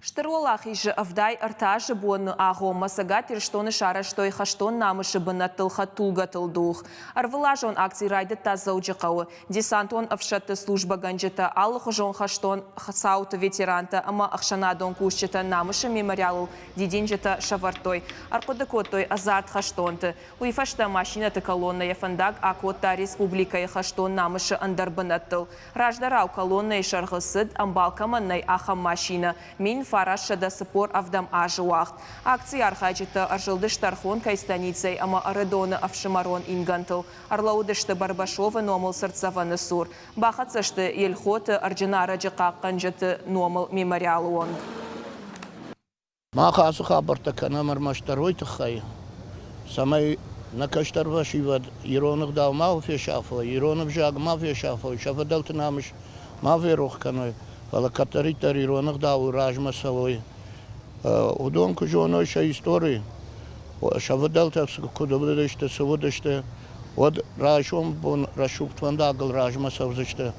Штыролах иже авдай артажы буны аго масага перштоны шара штой хаштон намышы бынаттыл хатулга тылдух. Арвылажон акций райды тазауджы қауы. Десантон авшатты служба ганджета аллық жон хаштон сауты ветеранта, ама ақшанадон кушчета намышы мемориалыл деденжета шавартой. Арқоды коттой азарт хаштонты. Уйфашта машинаты колонна яфандак акотта республика хаштон намышы андар бынаттыл. Раждарау колонна и шарғысыд амбалкаманнай аха машина. Мин фараш да сапор авдам ажуахт. Акции архаджита аржилдыштар хон кайстаницей, ама аредона авшимарон ингантыл. Арлаудышты Барбашова номал сырцаваны сур. Бахатсашты елхоты арджинара джақаққанжыты номал мемориалы он. Маха асухабарта канамар маштаройты хай. Самай накаштар вашивад иронов дал мафия шафа, иронов жаг мафия шафа, шафа далты намыш мафия рух каной. Вала катаритар иронах дал ражма салой. Удон кужоной ша истории. Шафа далты кудобдышты, савудышты. Од рашом бон рашуптвандагал ражма савзышты.